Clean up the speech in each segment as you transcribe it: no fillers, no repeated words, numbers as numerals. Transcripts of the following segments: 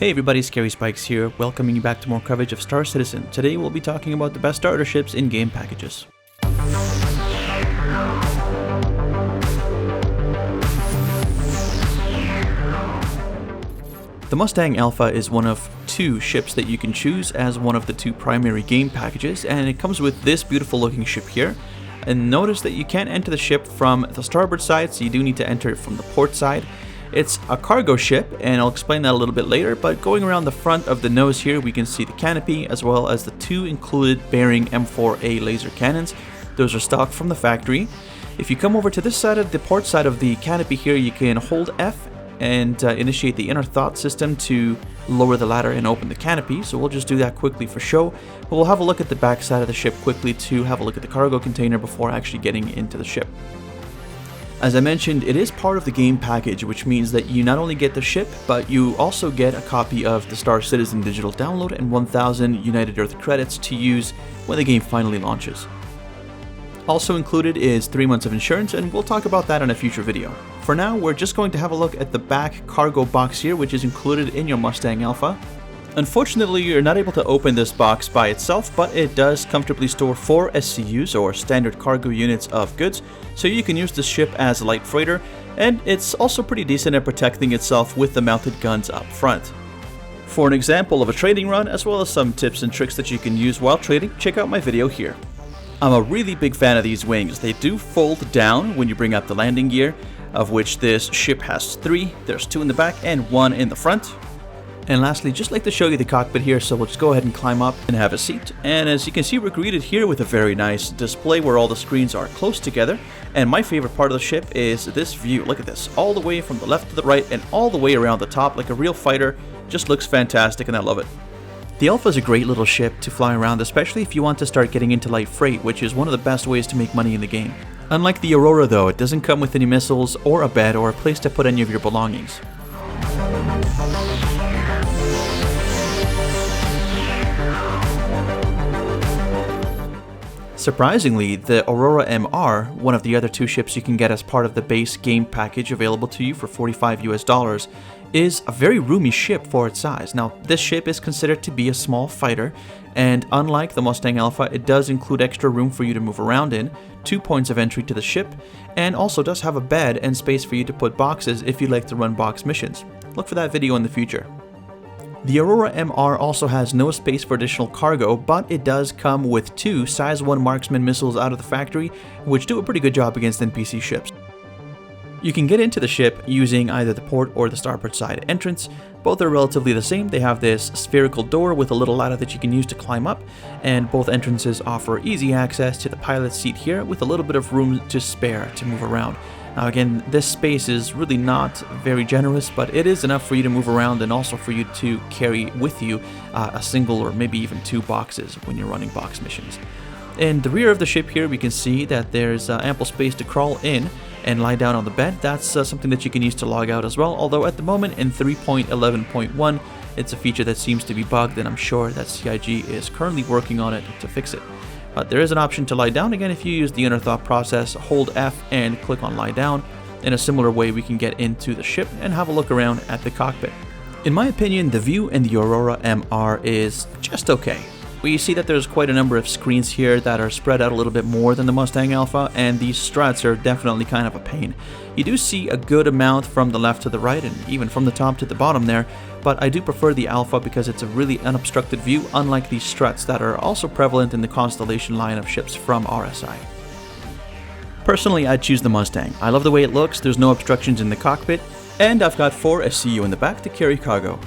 Hey everybody, Scary Spikes here, welcoming you back to more coverage of Star Citizen. Today we'll be talking about the best starter ships in game packages. The Mustang Alpha is one of two ships that you can choose as one of the two primary game packages, and it comes with this beautiful looking ship here. And notice that you can't enter the ship from the starboard side, so you do need to enter it from the port side. It's a cargo ship, and I'll explain that a little bit later, but going around the front of the nose here, we can see the canopy as well as the two included Bearing M4A laser cannons. Those are stock from the factory. If you come over to this side of the port side of the canopy here, you can hold F and initiate the inner thought system to lower the ladder and open the canopy. So we'll just do that quickly for show, but we'll have a look at the back side of the ship quickly to have a look at the cargo container before actually getting into the ship. As I mentioned, it is part of the game package, which means that you not only get the ship, but you also get a copy of the Star Citizen digital download and 1000 United Earth credits to use when the game finally launches. Also included is 3 months of insurance, and we'll talk about that in a future video. For now, we're just going to have a look at the back cargo box here, which is included in your Mustang Alpha. Unfortunately, you're not able to open this box by itself, but it does comfortably store 4 SCUs, or standard cargo units of goods, so you can use this ship as a light freighter, and it's also pretty decent at protecting itself with the mounted guns up front. For an example of a trading run, as well as some tips and tricks that you can use while trading, check out my video here. I'm a really big fan of these wings. They do fold down when you bring up the landing gear, of which this ship has 3. There's 2 in the back and 1 in the front. And lastly, just like to show you the cockpit here, so we'll just go ahead and climb up and have a seat. And as you can see, we're greeted here with a very nice display where all the screens are close together. And my favorite part of the ship is this view. Look at this, all the way from the left to the right and all the way around the top like a real fighter. Just looks fantastic and I love it. The Alpha is a great little ship to fly around, especially if you want to start getting into light freight, which is one of the best ways to make money in the game. Unlike the Aurora though, it doesn't come with any missiles or a bed or a place to put any of your belongings. Surprisingly, the Aurora MR, one of the other 2 ships you can get as part of the base game package available to you for $45 US, is a very roomy ship for its size. Now, this ship is considered to be a small fighter, and unlike the Mustang Alpha, it does include extra room for you to move around in, 2 points of entry to the ship, and also does have a bed and space for you to put boxes if you'd like to run box missions. Look for that video in the future. The Aurora MR also has no space for additional cargo, but it does come with 2 Size 1 marksman missiles out of the factory, which do a pretty good job against NPC ships. You can get into the ship using either the port or the starboard side entrance. Both are relatively the same. They have this spherical door with a little ladder that you can use to climb up, and both entrances offer easy access to the pilot's seat here with a little bit of room to spare to move around. Now again, this space is really not very generous, but it is enough for you to move around and also for you to carry with you a single or maybe even 2 boxes when you're running box missions. In the rear of the ship here, we can see that there's ample space to crawl in and lie down on the bed. That's something that you can use to log out as well, although at the moment in 3.11.1 it's a feature that seems to be bugged, and I'm sure that CIG is currently working on it to fix it. There is an option to lie down. Again, if you use the inner thought process, hold F and click on lie down. In a similar way, we can get into the ship and have a look around at the cockpit. In my opinion, the view in the Aurora MR is just okay. We see that there's quite a number of screens here that are spread out a little bit more than the Mustang Alpha, and these struts are definitely kind of a pain. You do see a good amount from the left to the right and even from the top to the bottom there, but I do prefer the Alpha because it's a really unobstructed view, unlike these struts that are also prevalent in the Constellation line of ships from RSI. Personally, I'd choose the Mustang. I love the way it looks, there's no obstructions in the cockpit, and I've got 4 SCU in the back to carry cargo.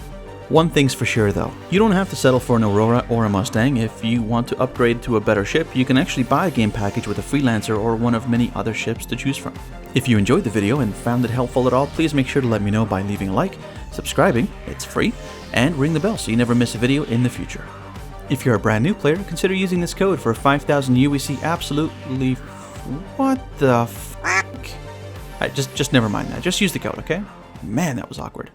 One thing's for sure though, you don't have to settle for an Aurora or a Mustang. If you want to upgrade to a better ship, you can actually buy a game package with a Freelancer or one of many other ships to choose from. If you enjoyed the video and found it helpful at all, please make sure to let me know by leaving a like, subscribing, it's free, and ring the bell so you never miss a video in the future. If you're a brand new player, consider using this code for 5,000 UEC absolutely... What the fuck? Just never mind that, just use the code, okay? Man, that was awkward.